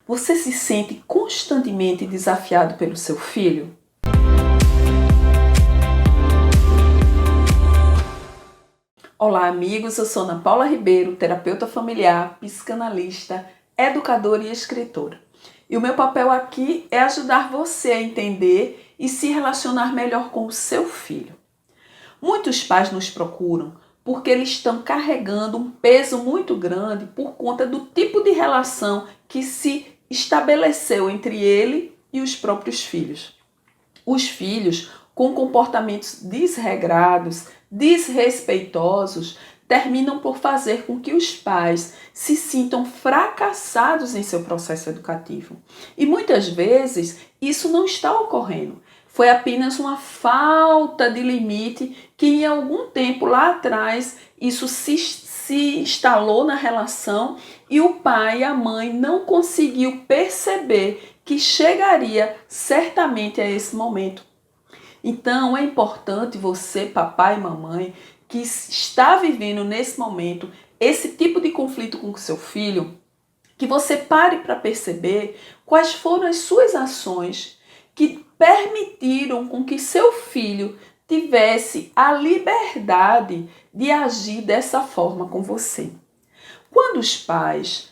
Você se sente constantemente desafiado pelo seu filho? Olá, amigos. Eu sou Ana Paula Ribeiro, terapeuta familiar, psicanalista, educadora e escritora. E o meu papel aqui é ajudar você a entender e se relacionar melhor com o seu filho. Muitos pais nos procuram porque eles estão carregando um peso muito grande por conta do tipo de relação que se estabeleceu entre ele e os próprios filhos. Os filhos com comportamentos desregrados, desrespeitosos, terminam por fazer com que os pais se sintam fracassados em seu processo educativo. E muitas vezes isso não está ocorrendo. Foi apenas uma falta de limite que em algum tempo lá atrás isso se instalou na relação e o pai e a mãe não conseguiu perceber que chegaria certamente a esse momento. Então é importante você, papai e mamãe, que está vivendo nesse momento esse tipo de conflito com o seu filho, que você pare para perceber quais foram as suas ações que permitiram com que seu filho tivesse a liberdade de agir dessa forma com você. Quando os pais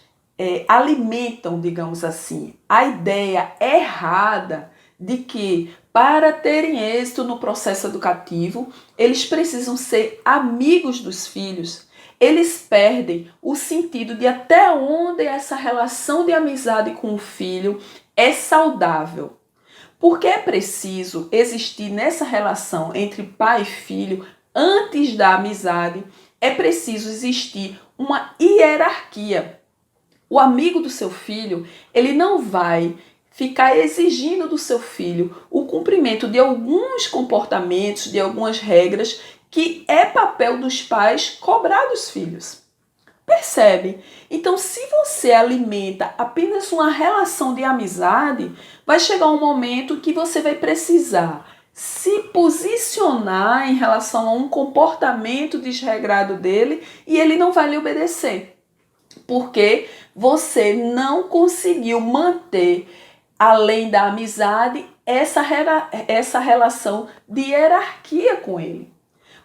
alimentam, digamos assim, a ideia errada de que para terem êxito no processo educativo, eles precisam ser amigos dos filhos, eles perdem o sentido de até onde essa relação de amizade com o filho é saudável. Porque é preciso existir nessa relação entre pai e filho, antes da amizade, é preciso existir uma hierarquia. O amigo do seu filho, ele não vai ficar exigindo do seu filho o cumprimento de alguns comportamentos, de algumas regras, que é papel dos pais cobrar dos filhos. Percebe? Então, se você alimenta apenas uma relação de amizade, vai chegar um momento que você vai precisar se posicionar em relação a um comportamento desregrado dele e ele não vai lhe obedecer. Porque você não conseguiu manter, além da amizade, essa relação de hierarquia com ele.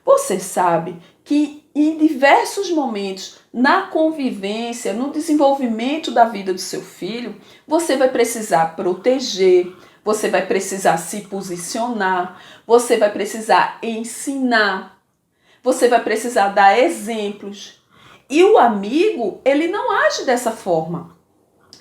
Você sabe que em diversos momentos, na convivência, no desenvolvimento da vida do seu filho, você vai precisar proteger, você vai precisar se posicionar, você vai precisar ensinar, você vai precisar dar exemplos. E o amigo, ele não age dessa forma.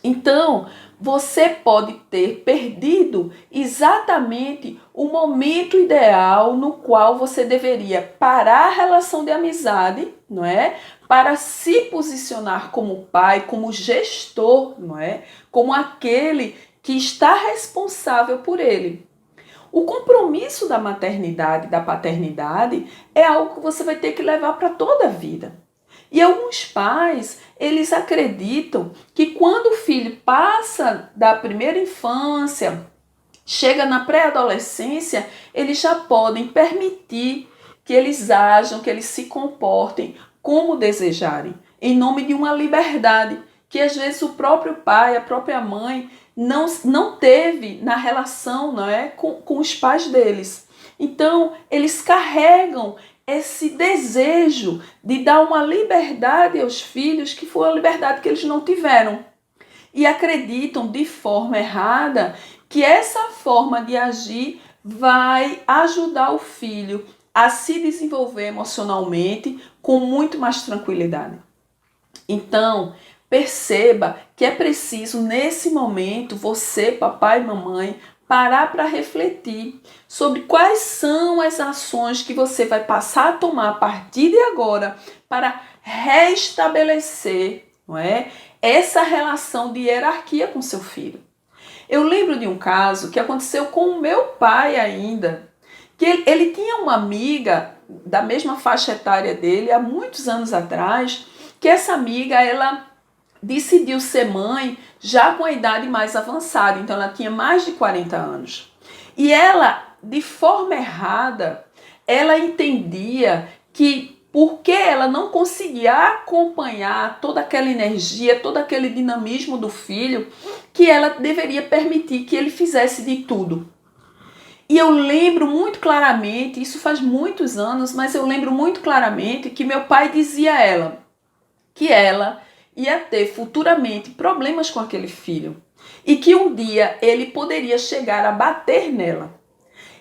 Então, você pode ter perdido exatamente o momento ideal no qual você deveria parar a relação de amizade, não é? Para se posicionar como pai, como gestor, não é? Como aquele que está responsável por ele. O compromisso da maternidade, da paternidade, é algo que você vai ter que levar para toda a vida. E alguns pais, eles acreditam que quando o filho passa da primeira infância, chega na pré-adolescência, eles já podem permitir que eles ajam, que eles se comportem como desejarem, em nome de uma liberdade que às vezes o próprio pai, a própria mãe não teve na relação, não é, com os pais deles. Então, eles carregam esse desejo de dar uma liberdade aos filhos que foi a liberdade que eles não tiveram. E acreditam de forma errada que essa forma de agir vai ajudar o filho a se desenvolver emocionalmente com muito mais tranquilidade. Então, perceba que é preciso nesse momento você, papai e mamãe, parar para refletir sobre quais são as ações que você vai passar a tomar a partir de agora para restabelecer, não é, essa relação de hierarquia com seu filho. Eu lembro de um caso que aconteceu com o meu pai ainda, que ele tinha uma amiga da mesma faixa etária dele há muitos anos atrás, que essa amiga, ela decidiu ser mãe já com a idade mais avançada, então ela tinha mais de 40 anos. E ela, de forma errada, ela entendia que porque ela não conseguia acompanhar toda aquela energia, todo aquele dinamismo do filho, que ela deveria permitir que ele fizesse de tudo. E eu lembro muito claramente, isso faz muitos anos, mas eu lembro muito claramente que meu pai dizia a ela que ela ia ter futuramente problemas com aquele filho e que um dia ele poderia chegar a bater nela.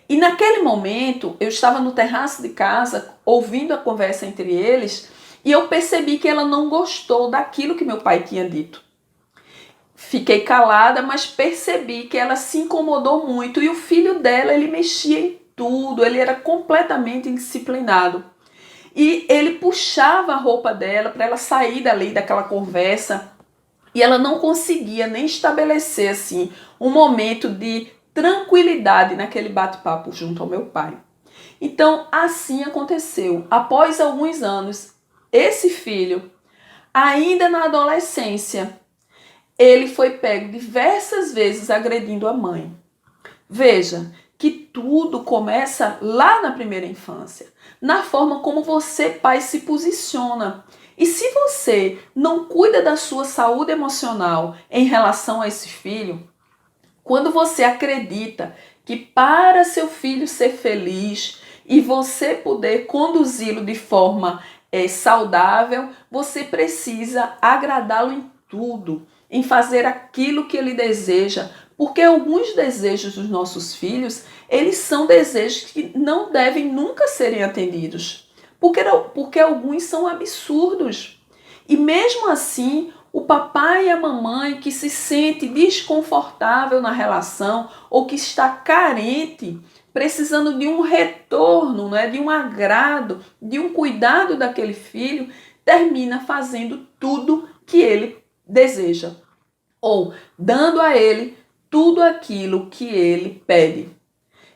E naquele momento, eu estava no terraço de casa, ouvindo a conversa entre eles, e eu percebi que ela não gostou daquilo que meu pai tinha dito. Fiquei calada, mas percebi que ela se incomodou muito, e o filho dela, ele mexia em tudo, ele era completamente indisciplinado. E ele puxava a roupa dela para ela sair dali daquela conversa, e ela não conseguia nem estabelecer assim um momento de tranquilidade naquele bate-papo junto ao meu pai. Então, assim aconteceu. Após alguns anos, esse filho, ainda na adolescência, ele foi pego diversas vezes agredindo a mãe. Veja que tudo começa lá na primeira infância, na forma como você, pai, se posiciona. E se você não cuida da sua saúde emocional em relação a esse filho, quando você acredita que para seu filho ser feliz e você poder conduzi-lo de forma saudável, você precisa agradá-lo em tudo, em fazer aquilo que ele deseja, porque alguns desejos dos nossos filhos, eles são desejos que não devem nunca serem atendidos, porque alguns são absurdos. E mesmo assim, o papai e a mamãe que se sente desconfortável na relação ou que está carente, precisando de um retorno, né, de um agrado, de um cuidado daquele filho, termina fazendo tudo que ele deseja ou dando a ele tudo aquilo que ele pede.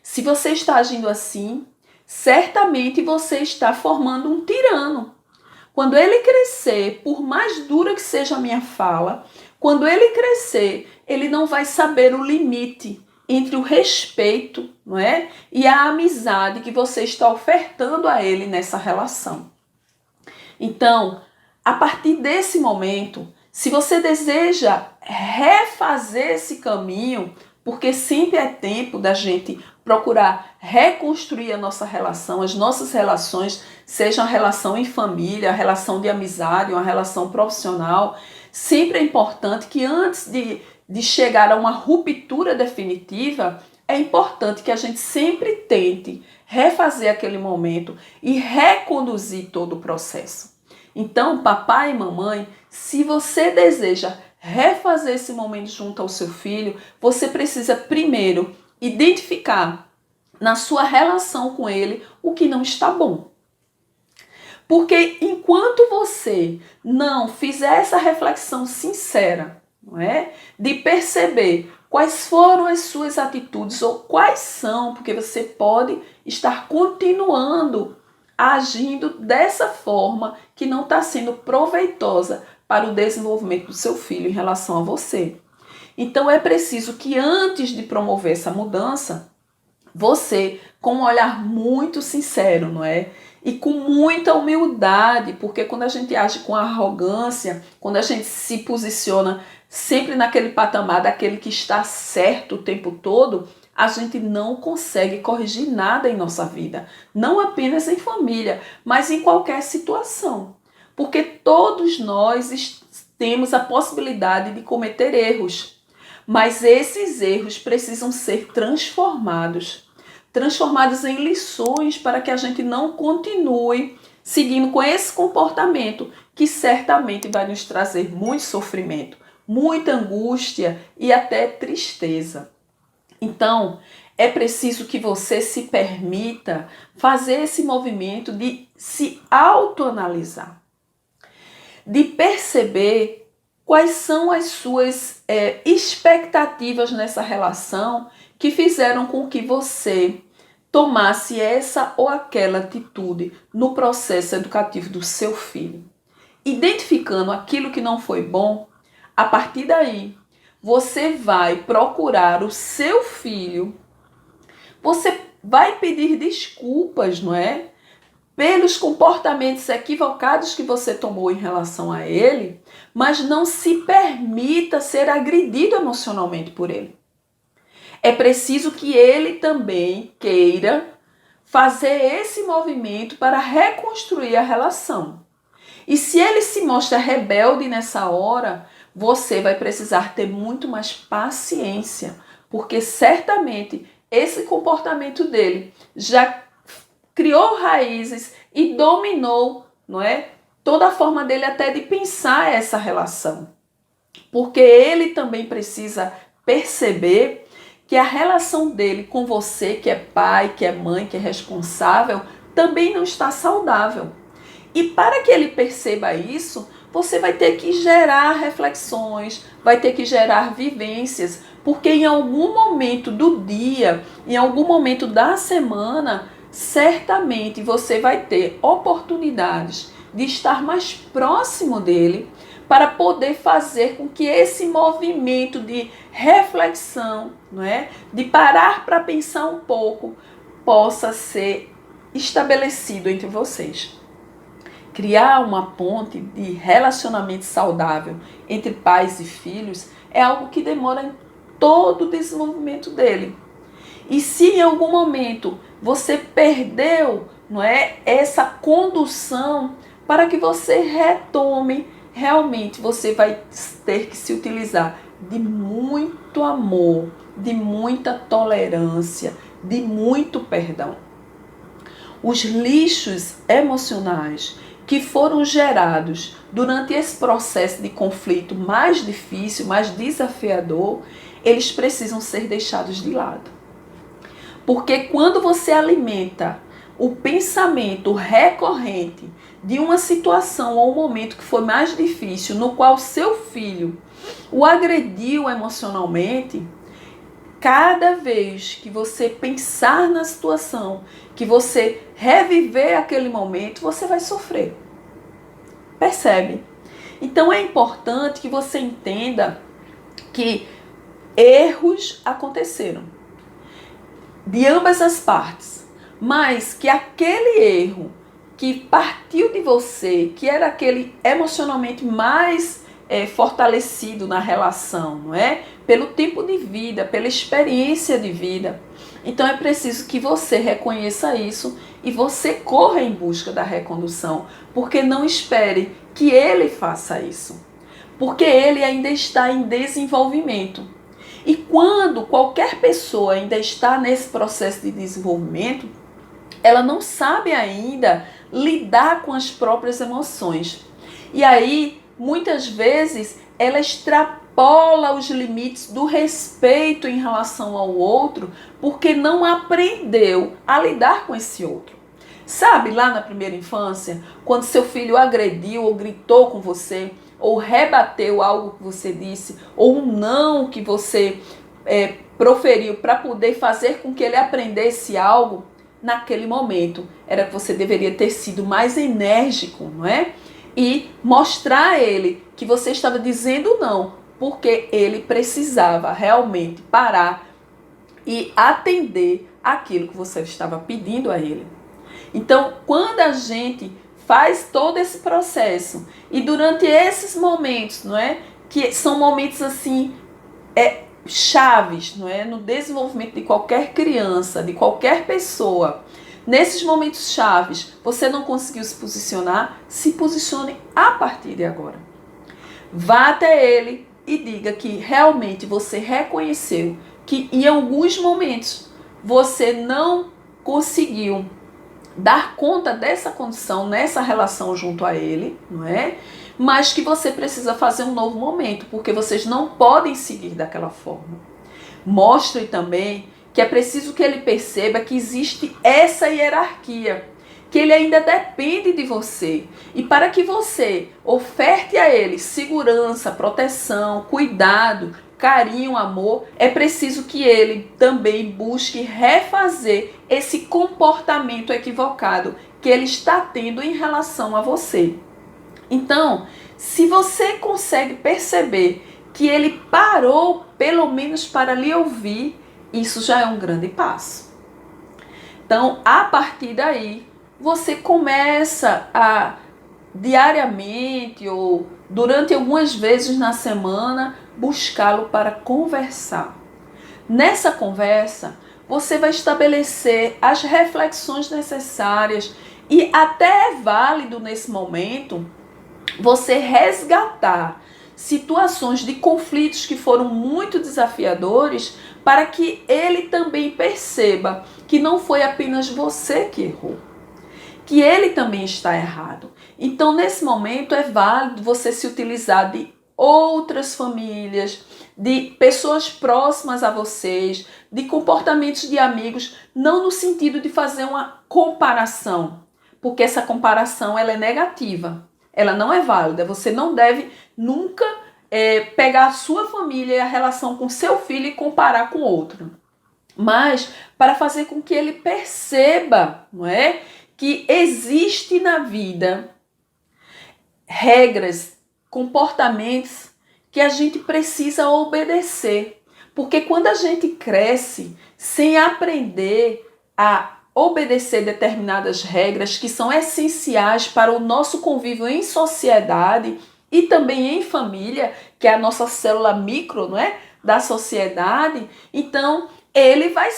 Se você está agindo assim, certamente você está formando um tirano. Quando ele crescer, por mais dura que seja a minha fala, quando ele crescer, ele não vai saber o limite entre o respeito, não é? E a amizade que você está ofertando a ele nessa relação. Então, a partir desse momento, se você deseja refazer esse caminho, porque sempre é tempo da gente procurar reconstruir a nossa relação, as nossas relações, seja a relação em família, a relação de amizade, uma relação profissional, sempre é importante que antes de chegar a uma ruptura definitiva, é importante que a gente sempre tente refazer aquele momento e reconduzir todo o processo. Então, papai e mamãe, se você deseja refazer esse momento junto ao seu filho, você precisa primeiro identificar na sua relação com ele o que não está bom. Porque enquanto você não fizer essa reflexão sincera, não é? De perceber quais foram as suas atitudes ou quais são, porque você pode estar continuando agindo dessa forma que não está sendo proveitosa para o desenvolvimento do seu filho em relação a você. Então é preciso que antes de promover essa mudança, você, com um olhar muito sincero, não é? E com muita humildade, porque quando a gente age com arrogância, quando a gente se posiciona sempre naquele patamar daquele que está certo o tempo todo, a gente não consegue corrigir nada em nossa vida. Não apenas em família, mas em qualquer situação. Porque todos nós temos a possibilidade de cometer erros. Mas esses erros precisam ser transformados em lições para que a gente não continue seguindo com esse comportamento que certamente vai nos trazer muito sofrimento, muita angústia e até tristeza. Então, é preciso que você se permita fazer esse movimento de se autoanalisar, de perceber quais são as suas expectativas nessa relação que fizeram com que você tomasse essa ou aquela atitude no processo educativo do seu filho. Identificando aquilo que não foi bom, a partir daí, você vai procurar o seu filho, você vai pedir desculpas, não é? pelos comportamentos equivocados que você tomou em relação a ele, mas não se permita ser agredido emocionalmente por ele. É preciso que ele também queira fazer esse movimento para reconstruir a relação. E se ele se mostra rebelde nessa hora, você vai precisar ter muito mais paciência, porque certamente esse comportamento dele já criou raízes e dominou, não é? Toda a forma dele até de pensar essa relação. Porque ele também precisa perceber que a relação dele com você, que é pai, que é mãe, que é responsável, também não está saudável. E para que ele perceba isso, você vai ter que gerar reflexões, vai ter que gerar vivências, porque em algum momento do dia, em algum momento da semana, certamente você vai ter oportunidades de estar mais próximo dele para poder fazer com que esse movimento de reflexão, não é? De parar para pensar um pouco, possa ser estabelecido entre vocês. Criar uma ponte de relacionamento saudável entre pais e filhos é algo que demora em todo o desenvolvimento dele. E se em algum momento você perdeu, não é, essa condução, para que você retome, realmente você vai ter que se utilizar de muito amor, de muita tolerância, de muito perdão. Os lixos emocionais que foram gerados durante esse processo de conflito mais difícil, mais desafiador, eles precisam ser deixados de lado. Porque quando você alimenta o pensamento recorrente de uma situação ou um momento que foi mais difícil, no qual seu filho o agrediu emocionalmente, cada vez que você pensar na situação, que você reviver aquele momento, você vai sofrer. Percebe? Então é importante que você entenda que erros aconteceram de ambas as partes, mas que aquele erro que partiu de você, que era aquele emocionalmente mais fortalecido na relação, não é? Pelo tempo de vida, pela experiência de vida. Então é preciso que você reconheça isso e você corra em busca da recondução, porque não espere que ele faça isso, porque ele ainda está em desenvolvimento. E quando qualquer pessoa ainda está nesse processo de desenvolvimento, ela não sabe ainda lidar com as próprias emoções. E aí, muitas vezes, ela extrapola os limites do respeito em relação ao outro, porque não aprendeu a lidar com esse outro. Sabe, lá na primeira infância, quando seu filho agrediu ou gritou com você, ou rebateu algo que você disse, ou um não que você proferiu para poder fazer com que ele aprendesse algo, naquele momento era que você deveria ter sido mais enérgico, não é? E mostrar a ele que você estava dizendo não, porque ele precisava realmente parar e atender aquilo que você estava pedindo a ele. Então, quando a gente faz todo esse processo e durante esses momentos, não é, que são momentos assim chaves, não é, no desenvolvimento de qualquer criança, de qualquer pessoa, nesses momentos chaves, você não conseguiu se posicionar, se posicione a partir de agora. Vá até ele e diga que realmente você reconheceu que em alguns momentos você não conseguiu dar conta dessa condição, nessa relação junto a ele, não é? Mas que você precisa fazer um novo momento, porque vocês não podem seguir daquela forma. Mostre também que é preciso que ele perceba que existe essa hierarquia, que ele ainda depende de você. E para que você oferte a ele segurança, proteção, cuidado, carinho, amor, é preciso que ele também busque refazer esse comportamento equivocado que ele está tendo em relação a você. Então, se você consegue perceber que ele parou, pelo menos para lhe ouvir, isso já é um grande passo. Então, a partir daí, você começa a diariamente ou durante algumas vezes na semana buscá-lo para conversar. Nessa conversa, você vai estabelecer as reflexões necessárias e até é válido nesse momento você resgatar situações de conflitos que foram muito desafiadores para que ele também perceba que não foi apenas você que errou, que ele também está errado. Então, nesse momento, é válido você se utilizar de outras famílias, de pessoas próximas a vocês, de comportamentos de amigos, não no sentido de fazer uma comparação, porque essa comparação ela é negativa, ela não é válida. Você não deve nunca pegar a sua família e a relação com seu filho e comparar com outro, mas para fazer com que ele perceba, não é, que existe na vida regras, comportamentos que a gente precisa obedecer. Porque quando a gente cresce sem aprender a obedecer determinadas regras que são essenciais para o nosso convívio em sociedade e também em família, que é a nossa célula micro, não é, da sociedade, então ele vai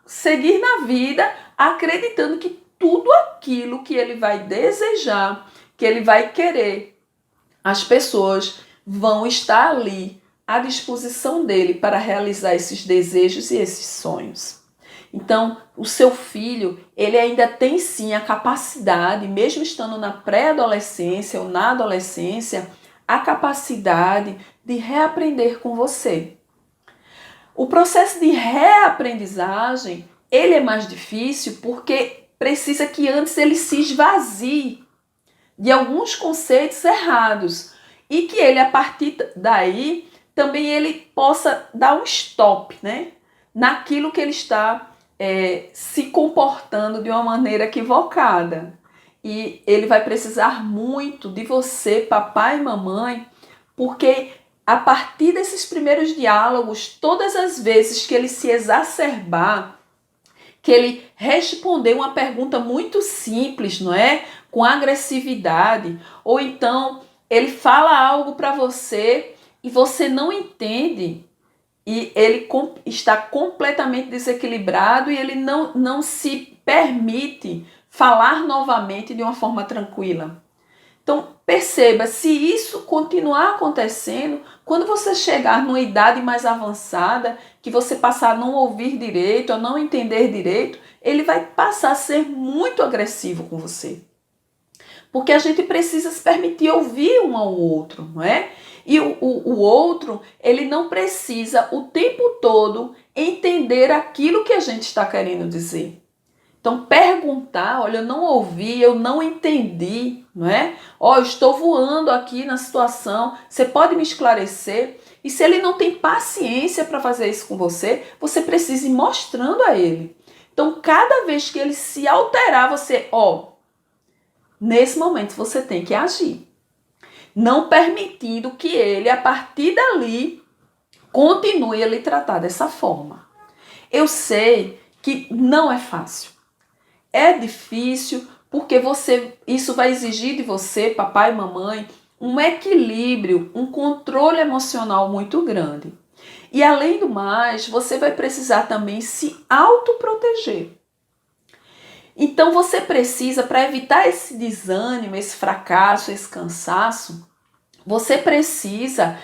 seguir na vida acreditando que tudo aquilo que ele vai desejar, que ele vai querer, as pessoas vão estar ali à disposição dele para realizar esses desejos e esses sonhos. Então, o seu filho, ele ainda tem sim a capacidade, mesmo estando na pré-adolescência ou na adolescência, a capacidade de reaprender com você. O processo de reaprendizagem, ele é mais difícil porque precisa que antes ele se esvazie de alguns conceitos errados e que ele, a partir daí, também ele possa dar um stop, né, naquilo que ele está se comportando de uma maneira equivocada. E ele vai precisar muito de você, papai e mamãe, porque a partir desses primeiros diálogos, todas as vezes que ele se exacerbar, que ele responder uma pergunta muito simples, não é? Com agressividade, ou então ele fala algo para você e você não entende e ele está completamente desequilibrado e ele não se permite falar novamente de uma forma tranquila. Então, perceba, se isso continuar acontecendo, quando você chegar numa idade mais avançada, que você passar a não ouvir direito, a não entender direito, ele vai passar a ser muito agressivo com você. Porque a gente precisa se permitir ouvir um ao outro, não é? E o outro, ele não precisa o tempo todo entender aquilo que a gente está querendo dizer. Então, perguntar, olha, eu não ouvi, eu não entendi, não é? Ó, eu estou voando aqui na situação, você pode me esclarecer? E se ele não tem paciência para fazer isso com você, você precisa ir mostrando a ele. Então, cada vez que ele se alterar, você, nesse momento você tem que agir. Não permitindo que ele, a partir dali, continue a lhe tratar dessa forma. Eu sei que não é fácil. É difícil porque isso vai exigir de você, papai e mamãe, um equilíbrio, um controle emocional muito grande. E além do mais, você vai precisar também se autoproteger. Então você precisa, para evitar esse desânimo, esse fracasso, esse cansaço, você precisa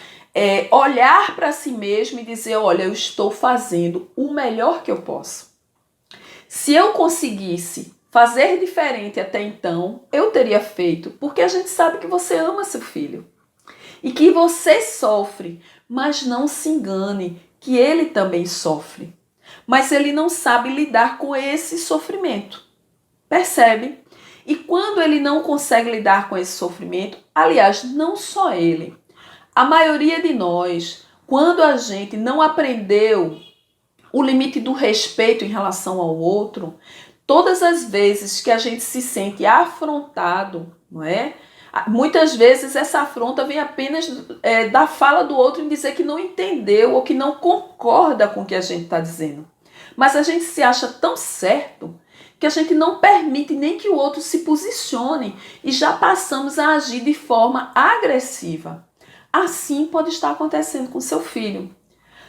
olhar para si mesmo e dizer, olha, eu estou fazendo o melhor que eu posso. Se eu conseguisse fazer diferente até então, eu teria feito, porque a gente sabe que você ama seu filho e que você sofre, mas não se engane que ele também sofre, mas ele não sabe lidar com esse sofrimento, percebe? E quando ele não consegue lidar com esse sofrimento, aliás, não só ele, a maioria de nós, quando a gente não aprendeu o limite do respeito em relação ao outro, todas as vezes que a gente se sente afrontado, não é? Muitas vezes essa afronta vem apenas da fala do outro em dizer que não entendeu ou que não concorda com o que a gente está dizendo. Mas a gente se acha tão certo que a gente não permite nem que o outro se posicione e já passamos a agir de forma agressiva. Assim pode estar acontecendo com seu filho.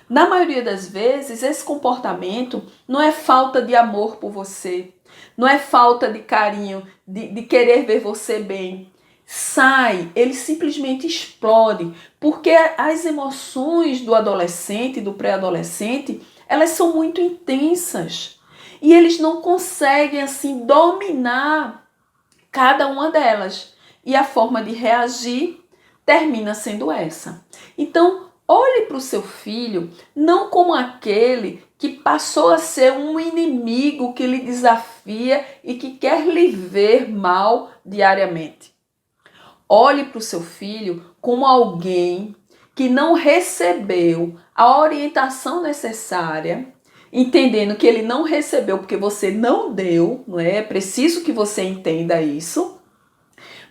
Na maioria das vezes, esse comportamento não é falta de amor por você, não é falta de carinho, de querer ver você bem. Sai, ele simplesmente explode, porque as emoções do adolescente, do pré-adolescente, elas são muito intensas e eles não conseguem assim dominar cada uma delas. E a forma de reagir termina sendo essa. Então, olhe para o seu filho não como aquele que passou a ser um inimigo que lhe desafia e que quer lhe ver mal diariamente. Olhe para o seu filho como alguém que não recebeu a orientação necessária, entendendo que ele não recebeu porque você não deu, não é? É preciso que você entenda isso,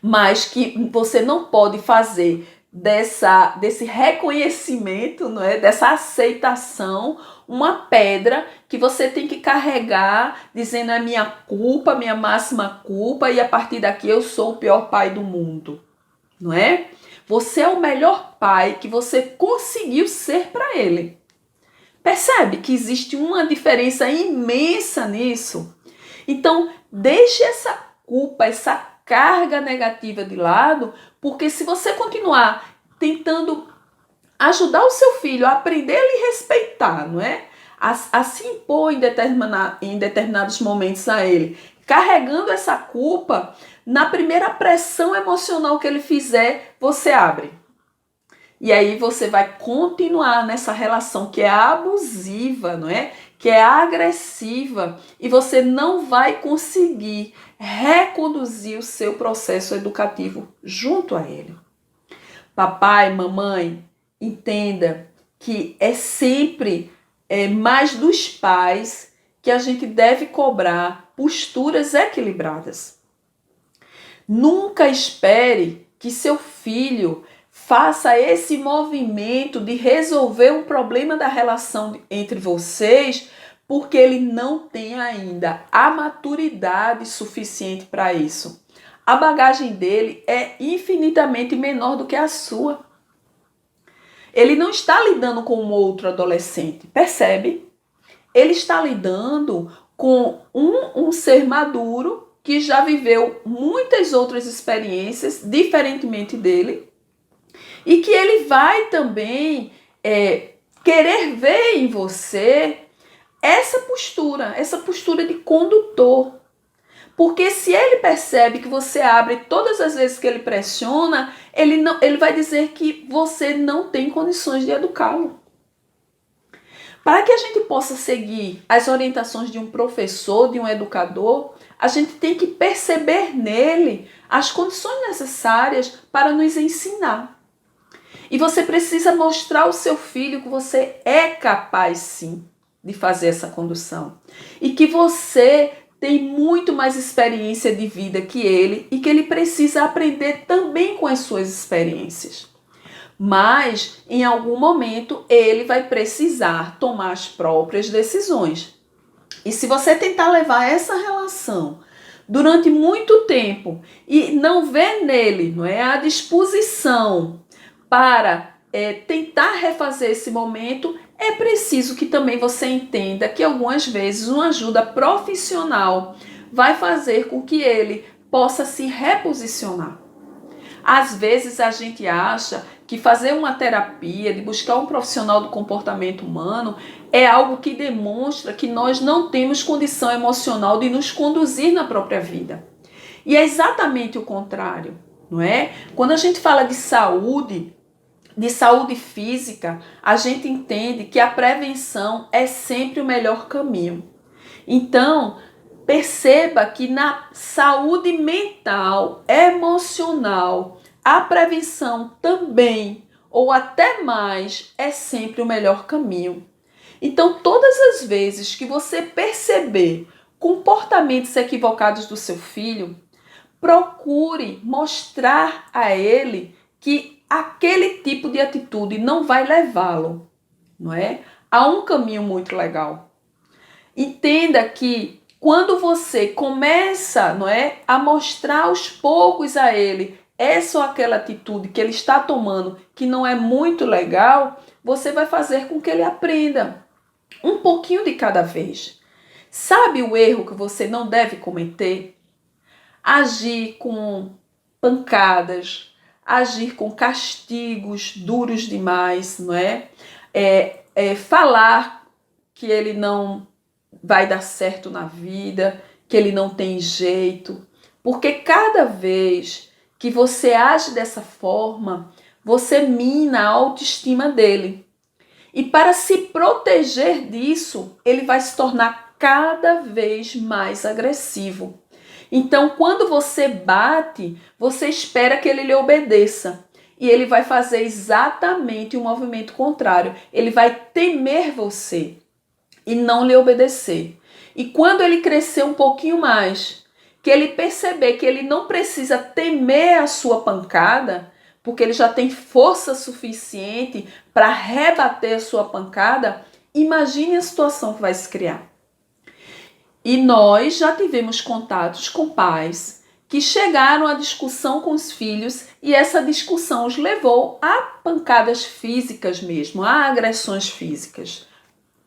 mas que você não pode fazer desse reconhecimento, não é? Dessa aceitação, uma pedra que você tem que carregar, dizendo é minha culpa, minha máxima culpa, e a partir daqui eu sou o pior pai do mundo, não é? Você é o melhor pai que você conseguiu ser para ele. Percebe que existe uma diferença imensa nisso? Então, deixe essa culpa, essa carga negativa de lado, porque se você continuar tentando ajudar o seu filho a aprender a lhe respeitar, não é? A se impor em determinados momentos a ele, carregando essa culpa, na primeira pressão emocional que ele fizer, você abre. E aí você vai continuar nessa relação que é abusiva, não é? Que é agressiva, e você não vai conseguir reconduzir o seu processo educativo junto a ele. Papai, mamãe, entenda que é sempre mais dos pais que a gente deve cobrar posturas equilibradas. Nunca espere que seu filho faça esse movimento de resolver um problema da relação entre vocês, porque ele não tem ainda a maturidade suficiente para isso. A bagagem dele é infinitamente menor do que a sua. Ele não está lidando com um outro adolescente, percebe? Ele está lidando com um ser maduro que já viveu muitas outras experiências, diferentemente dele, e que ele vai também querer ver em você essa postura de condutor. Porque se ele percebe que você abre todas as vezes que ele pressiona, ele vai dizer que você não tem condições de educá-lo. Para que a gente possa seguir as orientações de um professor, de um educador, a gente tem que perceber nele as condições necessárias para nos ensinar. E você precisa mostrar ao seu filho que você é capaz, sim, de fazer essa condução. E que você tem muito mais experiência de vida que ele e que ele precisa aprender também com as suas experiências. Mas, em algum momento, ele vai precisar tomar as próprias decisões. E se você tentar levar essa relação durante muito tempo e não ver nele, não é, a disposição para tentar refazer esse momento, é preciso que também você entenda que algumas vezes uma ajuda profissional vai fazer com que ele possa se reposicionar. Às vezes a gente acha que fazer uma terapia, de buscar um profissional do comportamento humano, é algo que demonstra que nós não temos condição emocional de nos conduzir na própria vida. E é exatamente o contrário, não é? Quando a gente fala de saúde física, a gente entende que a prevenção é sempre o melhor caminho. Então, perceba que na saúde mental, emocional, a prevenção também, ou até mais, é sempre o melhor caminho. Então, todas as vezes que você perceber comportamentos equivocados do seu filho, procure mostrar a ele que aquele tipo de atitude não vai levá-lo, não é, a um caminho muito legal. Entenda que quando você começa, não é, a mostrar aos poucos a ele essa ou aquela atitude que ele está tomando que não é muito legal, você vai fazer com que ele aprenda um pouquinho de cada vez. Sabe o erro que você não deve cometer? Agir com pancadas, agir com castigos duros demais, não é? Falar que ele não vai dar certo na vida, que ele não tem jeito. Porque cada vez que você age dessa forma, você mina a autoestima dele. E para se proteger disso, ele vai se tornar cada vez mais agressivo. Então, quando você bate, você espera que ele lhe obedeça. E ele vai fazer exatamente o movimento contrário. Ele vai temer você e não lhe obedecer. E quando ele crescer um pouquinho mais, que ele perceber que ele não precisa temer a sua pancada, porque ele já tem força suficiente para rebater a sua pancada, imagine a situação que vai se criar. E nós já tivemos contatos com pais que chegaram à discussão com os filhos e essa discussão os levou a pancadas físicas mesmo, a agressões físicas.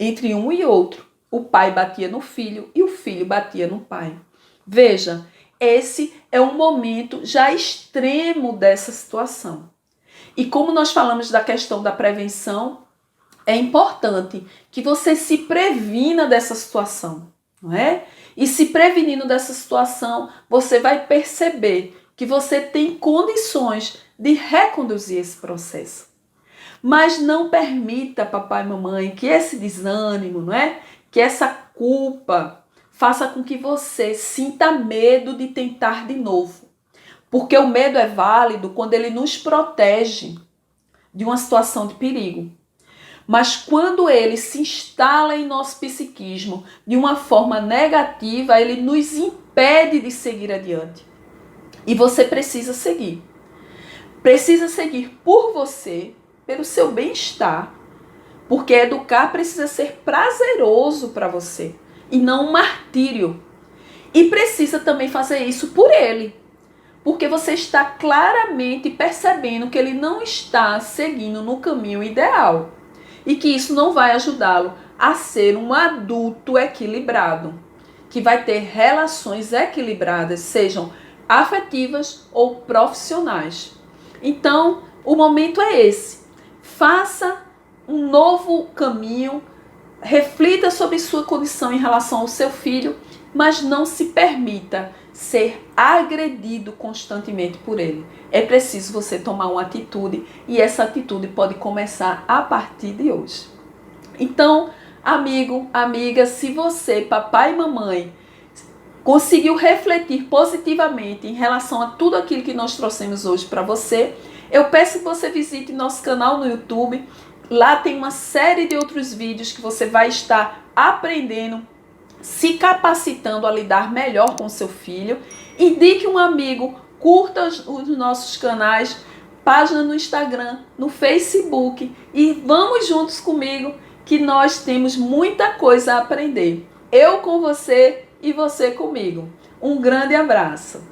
Entre um e outro, o pai batia no filho e o filho batia no pai. Veja, esse é um momento já extremo dessa situação. E como nós falamos da questão da prevenção, é importante que você se previna dessa situação, não é? E se prevenindo dessa situação, você vai perceber que você tem condições de reconduzir esse processo. Mas não permita, papai e mamãe, que esse desânimo, não é? Que essa culpa faça com que você sinta medo de tentar de novo. Porque o medo é válido quando ele nos protege de uma situação de perigo. Mas quando ele se instala em nosso psiquismo de uma forma negativa, ele nos impede de seguir adiante. E você precisa seguir. Precisa seguir por você, pelo seu bem-estar, porque educar precisa ser prazeroso para você e não um martírio. E precisa também fazer isso por ele, porque você está claramente percebendo que ele não está seguindo no caminho ideal e que isso não vai ajudá-lo a ser um adulto equilibrado, que vai ter relações equilibradas, sejam afetivas ou profissionais. Então, o momento é esse. Faça um novo caminho, reflita sobre sua condição em relação ao seu filho, mas não se permita ser agredido constantemente por ele. É preciso você tomar uma atitude e essa atitude pode começar a partir de hoje. Então, amigo, amiga, se você, papai e mamãe, conseguiu refletir positivamente em relação a tudo aquilo que nós trouxemos hoje para você, eu peço que você visite nosso canal no YouTube. Lá tem uma série de outros vídeos que você vai estar aprendendo, se capacitando a lidar melhor com seu filho. Indique um amigo, curta os nossos canais, página no Instagram, no Facebook e vamos juntos comigo que nós temos muita coisa a aprender. Eu com você e você comigo. Um grande abraço.